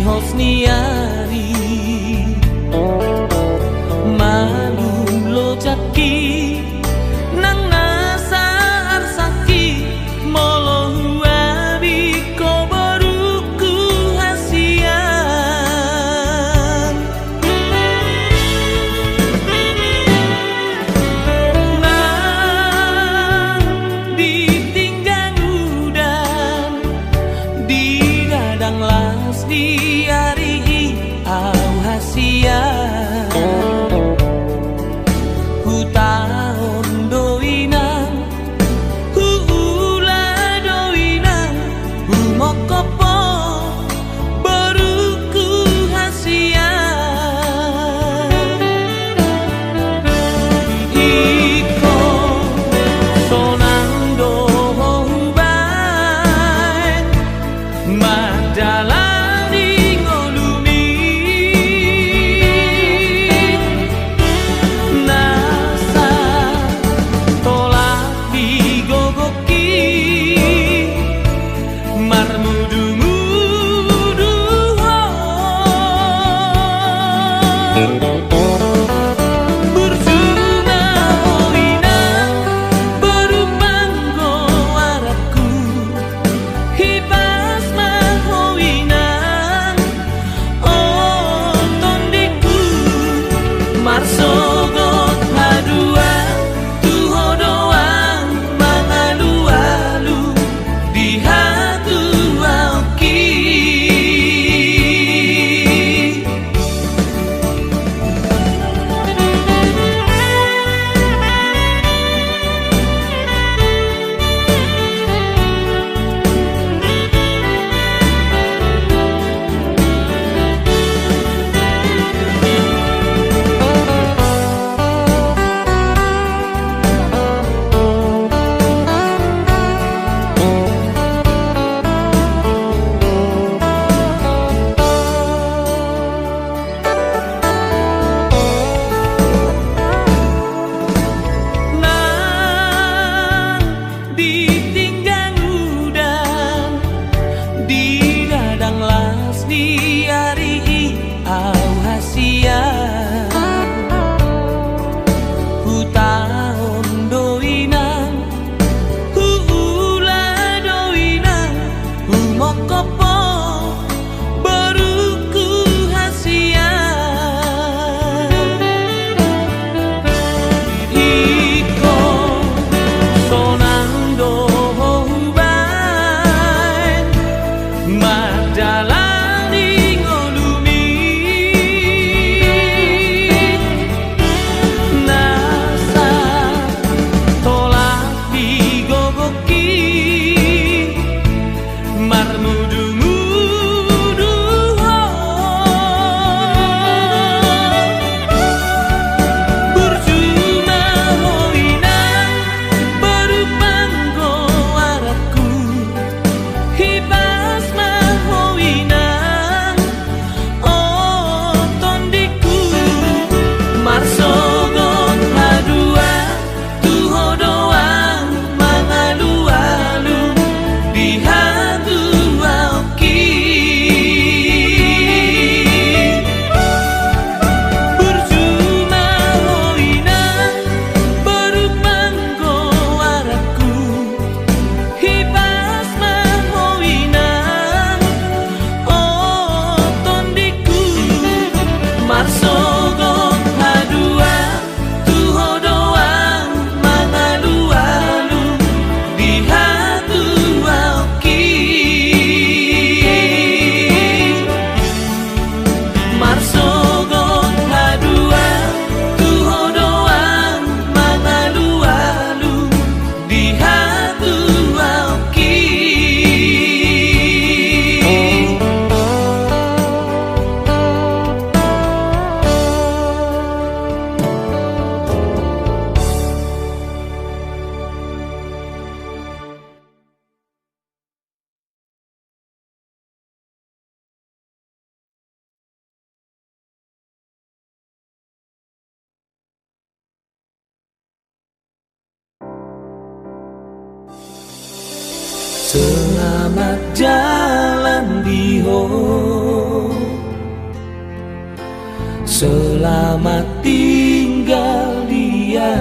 Hosniari malu lo jaki nang nasar saki molo huabi ko baruku hasian nang ditinggang udan di gadang las di au hasia hutan Selamat jalan Diho, selamat tinggal dia.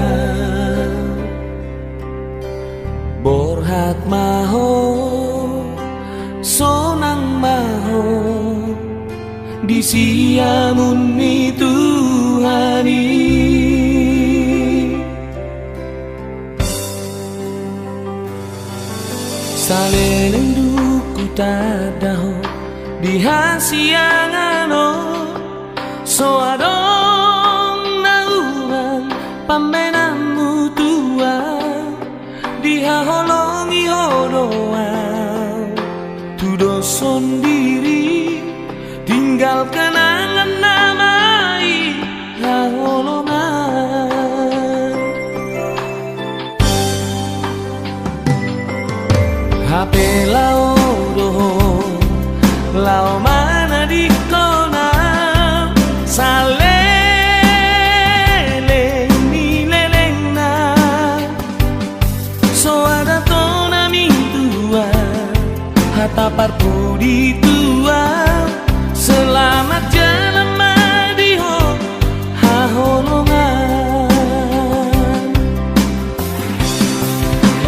Borhat maho, sonang maho, disiamun mi Tuhani. Saleleng duku tadaho di hasiangano, so adong naungan pamenamu tua di haholongi hodoa tudo sondiri tinggal kenangan namai haholongan. HP lao doho lao mana di kona salele ni lelena, so ada tona mintua hatapar pudi tua. Selamat jalan madiho haholongan,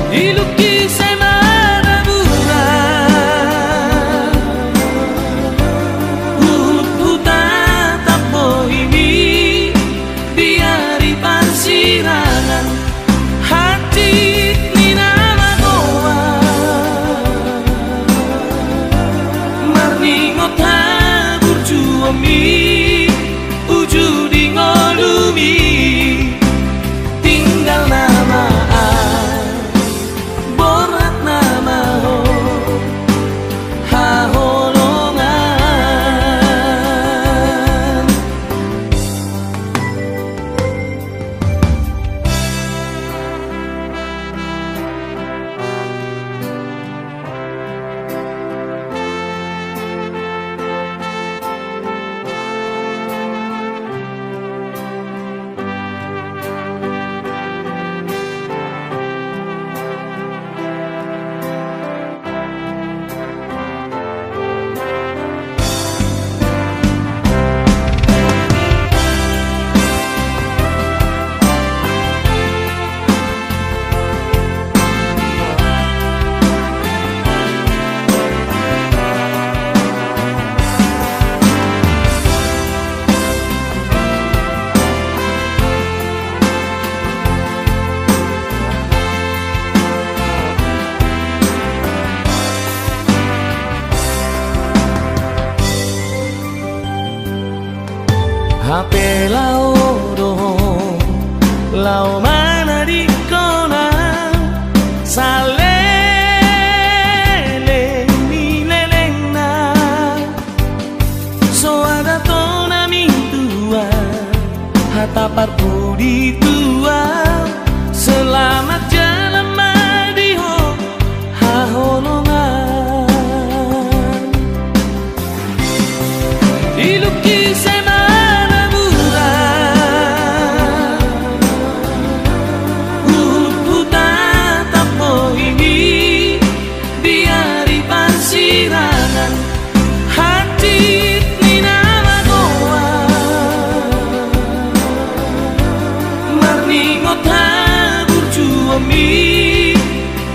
dilukis ujudi ngolumi tinggal nama borat nama ho haholongan. HP lao doho lao mana di kona salele ni lelena, so ada tona mintua hatapar pudi tua. Selamat jalan madiho haholongan, dilukis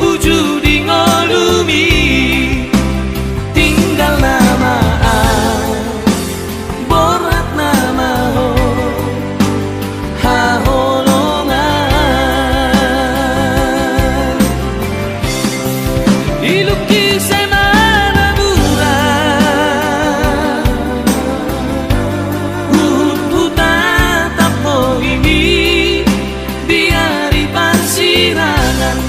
ujudi ngolumi tinggal nama borat nama ho haholongan, dilukis mana bulan tatap ini di hari pansirangan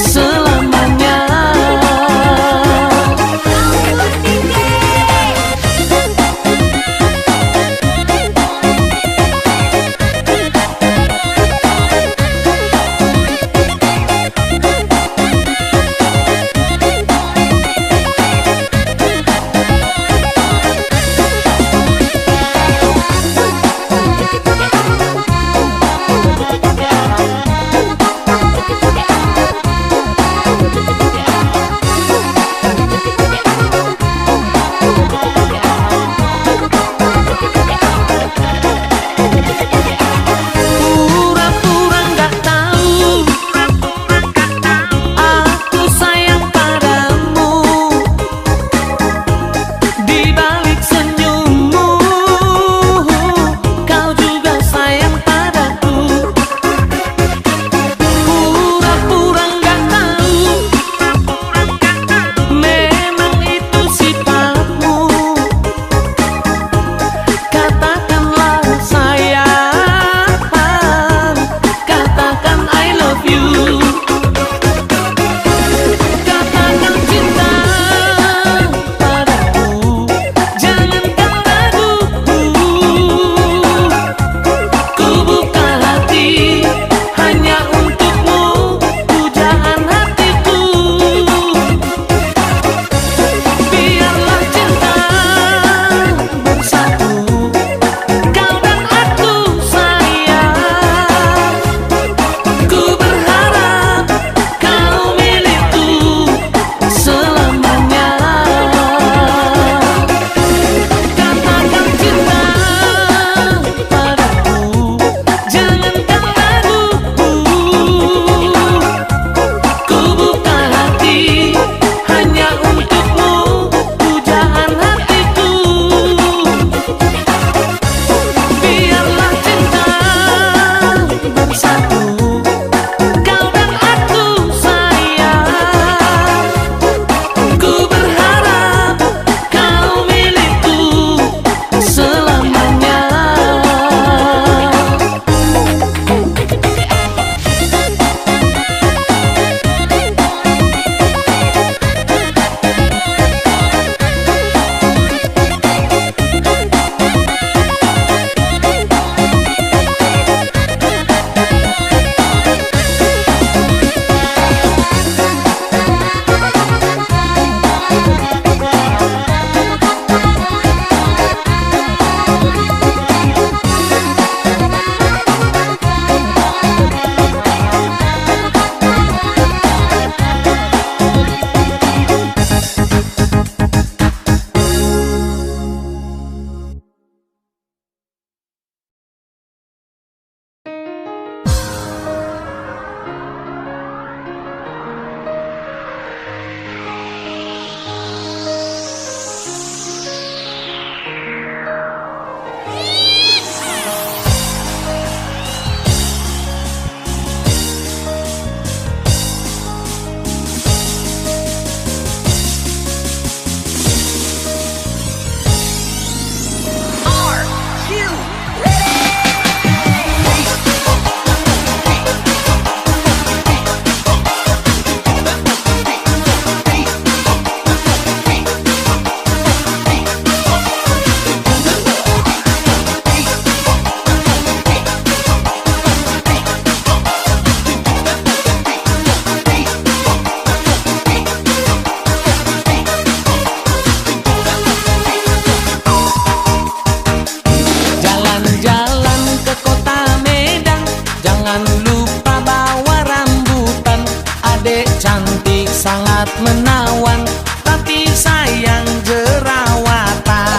selamanya. Pura-pura nggak tahu, aku sayang padamu. Di balik senyummu, kau juga sayang padaku. Pura-pura nggak tahu, memang itu sifatmu. Katakanlah sayang, katakan I love you. Katakan cinta padaku, jangan kau ragu. Ku buka hati hanya untukmu, pujaan hatiku. Biarlah cinta bersatu, kau dan aku sayang. Ku berharap kau milikku selamanya. Katakan cinta padaku, jangan kau ragu. Ku buka hati hanya untukmu, pujaan hatiku. Biarlah cinta bersatu, kau dan aku sayang. Ku berharap kau milikku selamanya. Jalan-jalan ke kota Medan, jangan lupa bawa rambutan. Adek cantik sangat menawan, tapi sayang jerawatan.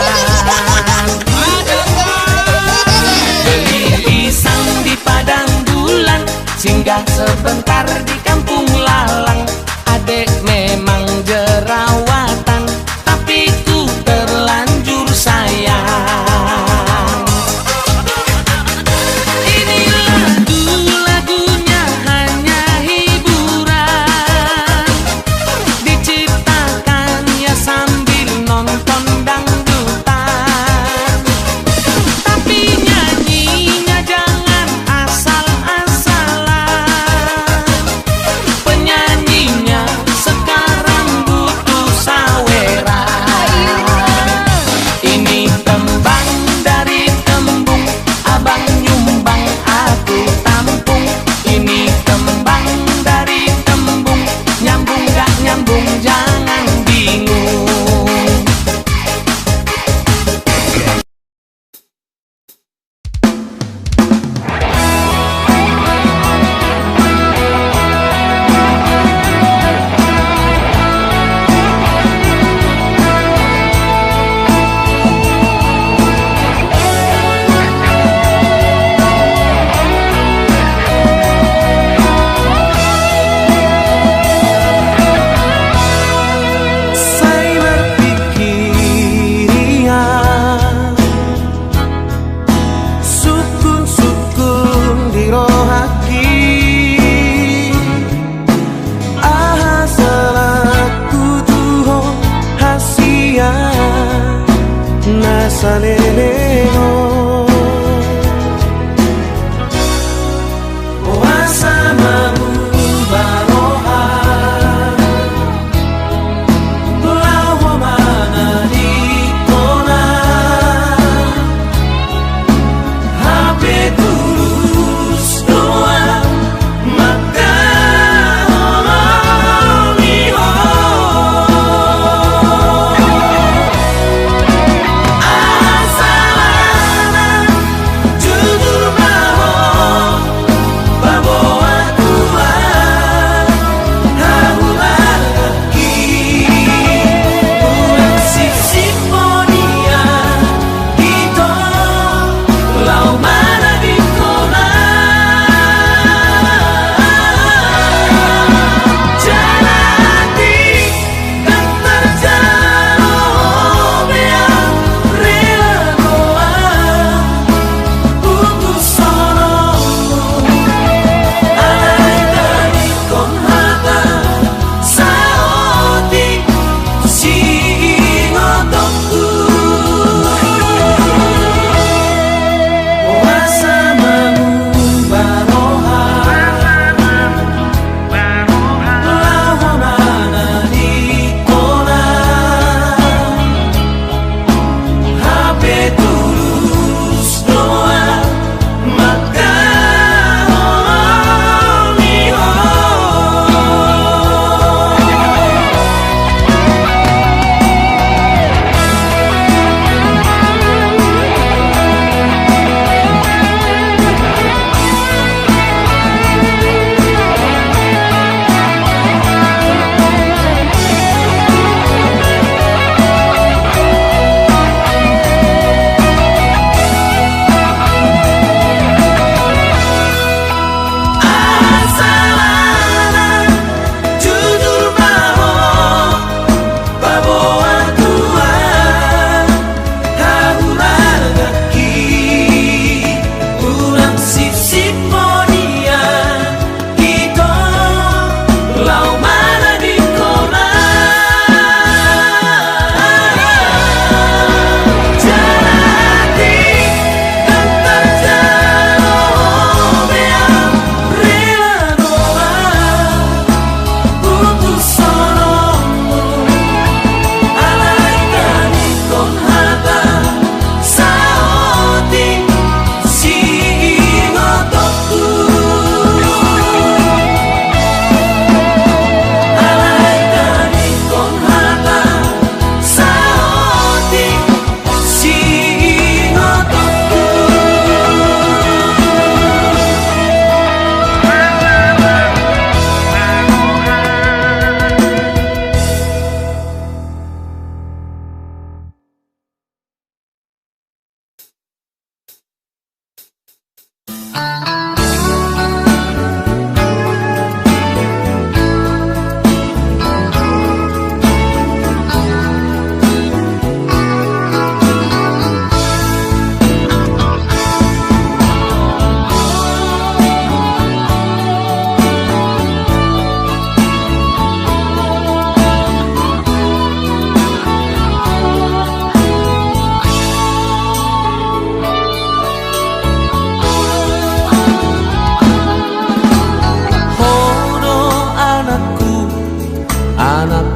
Beli pisang di padang bulan, singgah sebentar di kampung lalang. Adek memang jerawatan, tapi ku terlanjur sayang.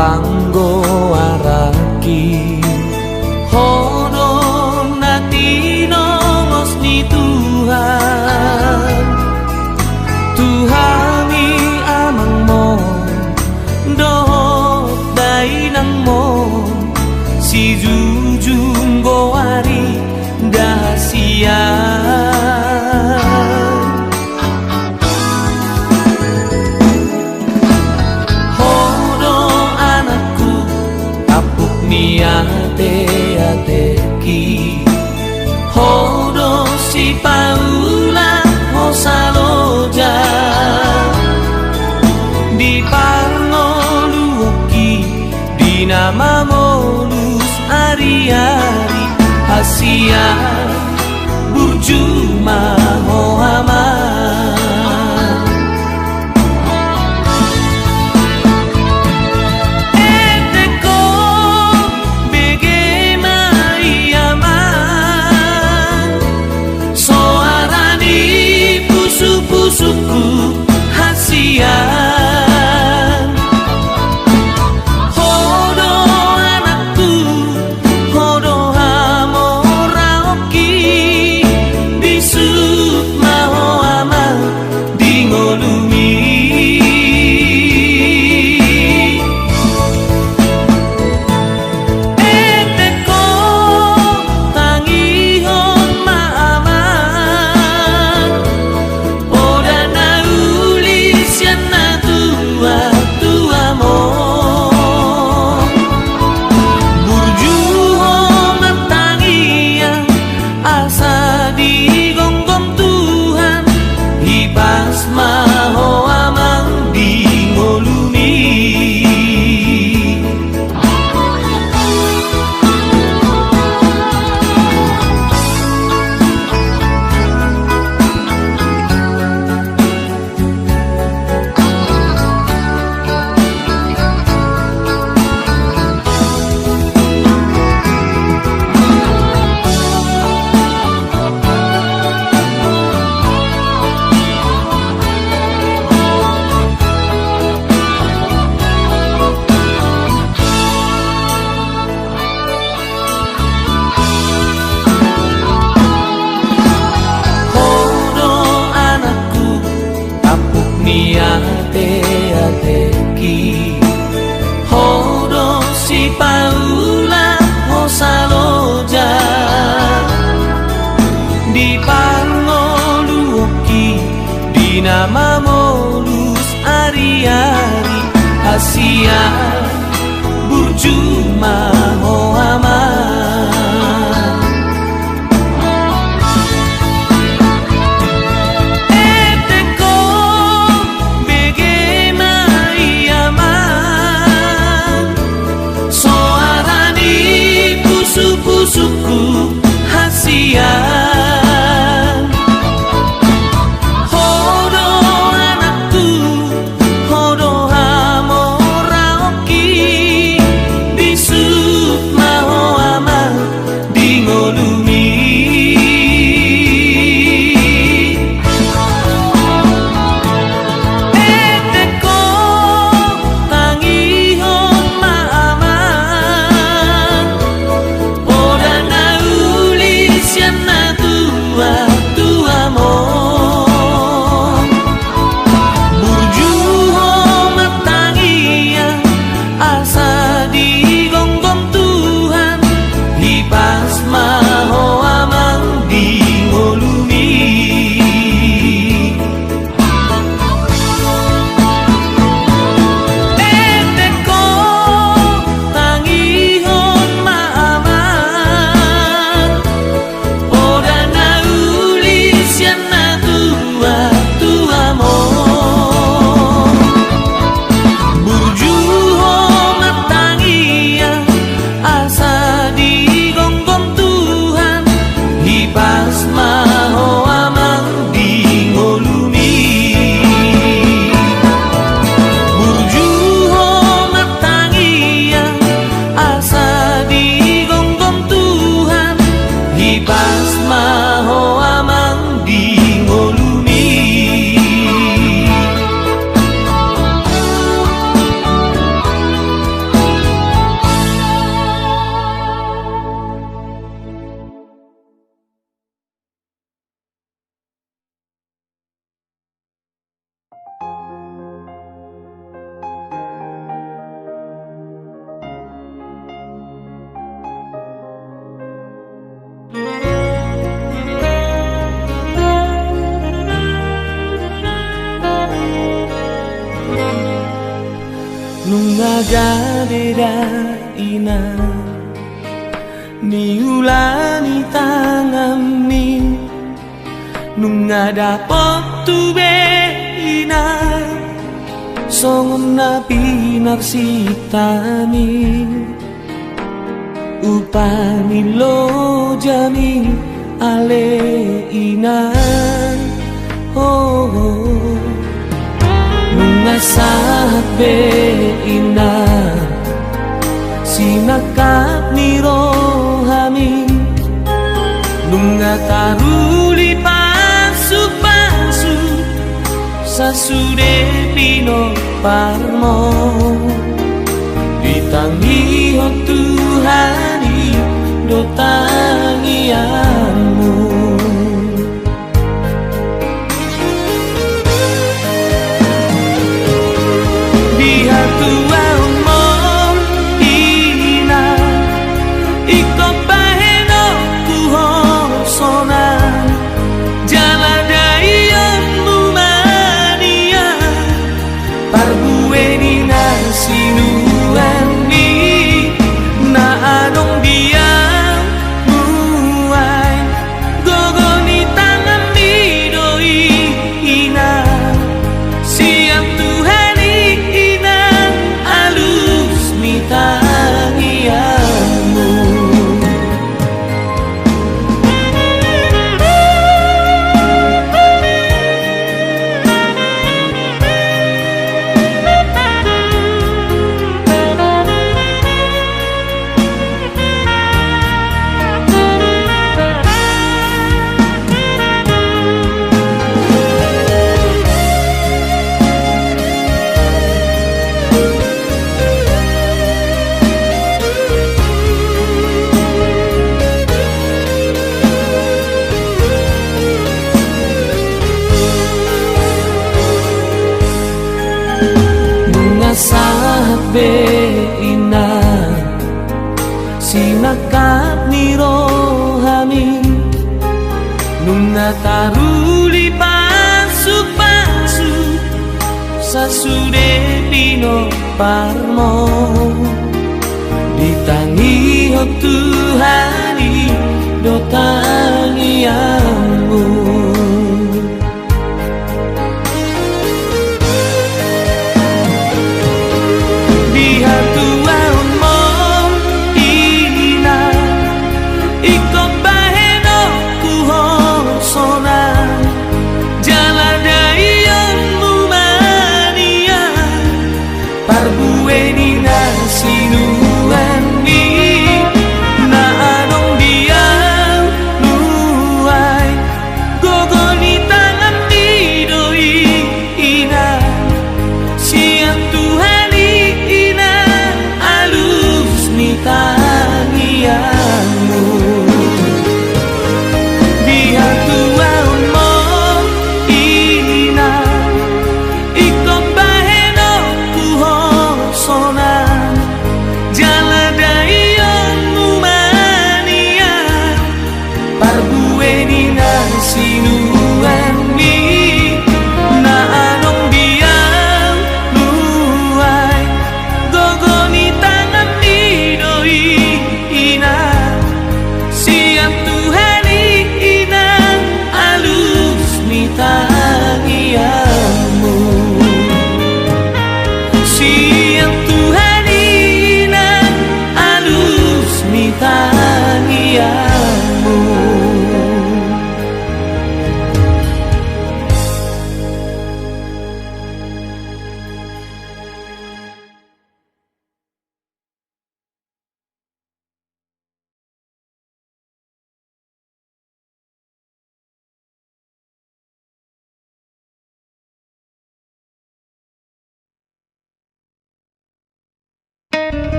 panggo araki hono natino ngosni Tuhan Tuhami amang mo dohot dainang mo si jujung goari dahasia ate-ateki hodo si paula hosaloja di pangoluki di nama molus ari-ari hasia burjuma hoama suku hasian hodo anakku hodo hamoraoki bisuk maho amal dingolumi eteko tangihon maaman ate-ateki hodo si paula hosaloja di pangoluki di nama molus ari-ari hasia burjuma hoama suku hasian hodo anakku hodo hamoraoki Nungaga beda ina niulani tangami nungada potu be ina songon nabi narsitani upani lo jami ale ina nungasat be ina sinakap ni rohami nungataruli pasuk-pasuk sasude pino parmo ditangi ho Tuhani do tangianmu sabe ina sinakap ni rohami nungataruli pasuk-pasuk sasude pino parmo ditangi ho Tuhani do tangianmu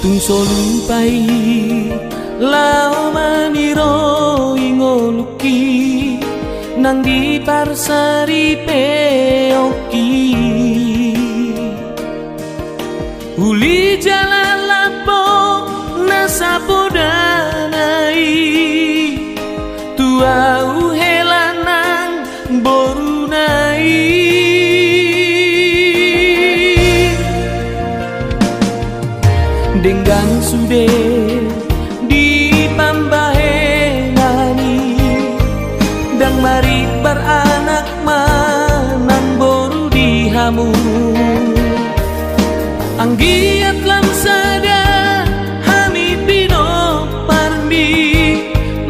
tung solupai lao maniro ingoluki nang di parsari peoki uli jalan lapo nasapo danai tua uhelanang borunai denggang sude di pambahenani dang mari beranak manang boru di hamu anggiat lam sada hami pino parmi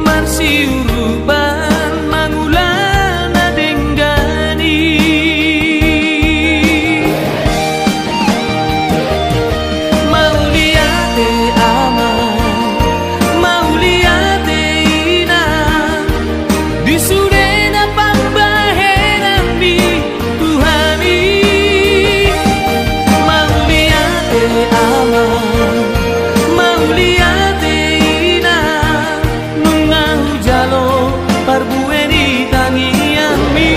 marsi uruban mangulana denggani mauliate ama mauliate ina disudena pambahenan mi Tuhani mauliate ama mauliate ina nungang jalo parbueni tangian mi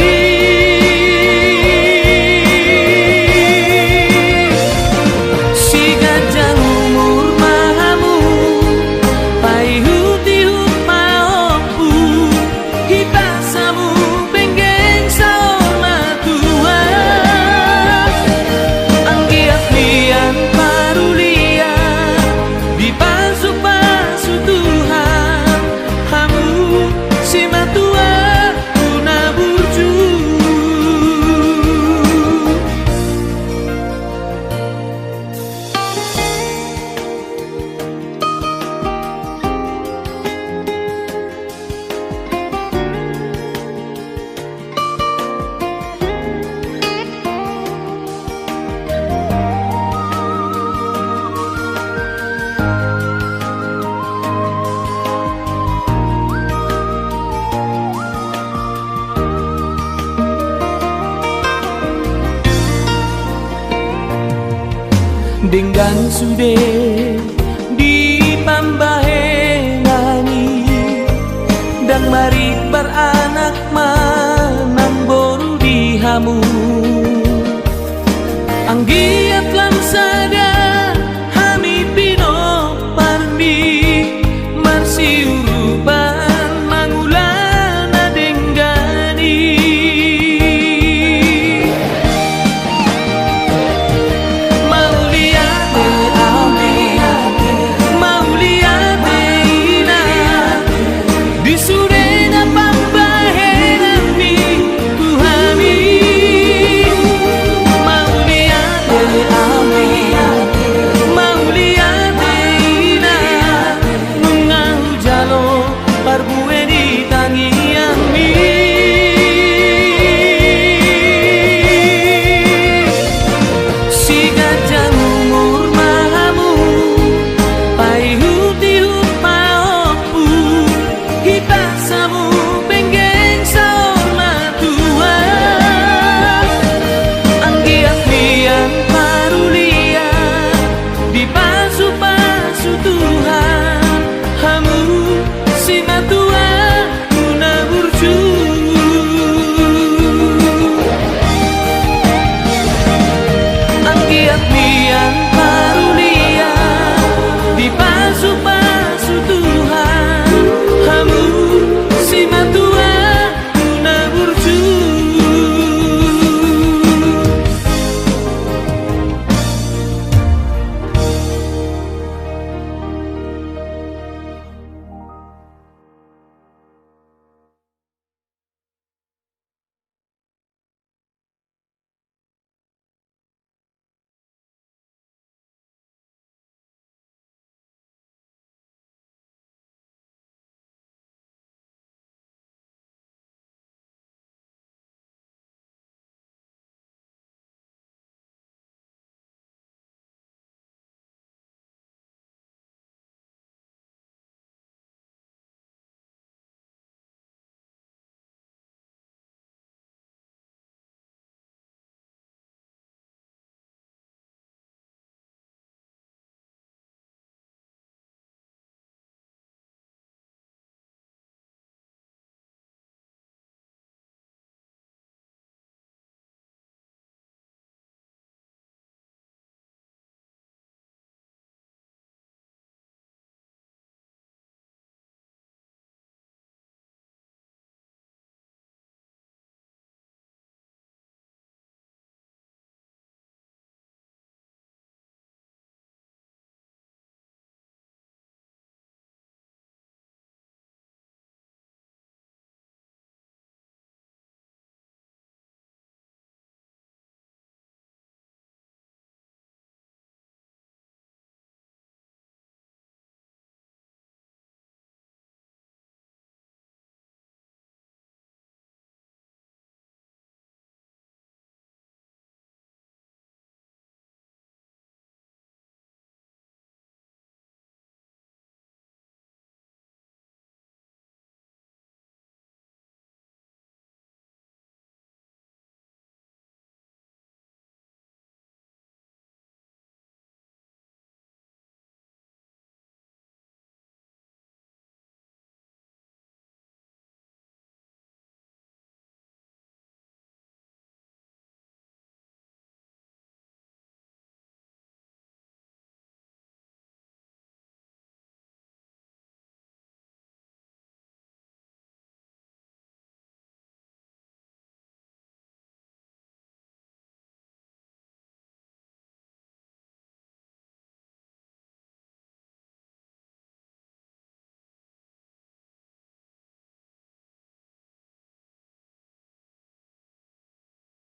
si gajah umur mahamu pai huti hut maopu hipasamu penggeng sama Tuhan anggiat lian parulia dipasuk-pasuk Tuhan hamu si matua tuna burju denggang sude di pambahenani dan mari beranak manang boru di hamu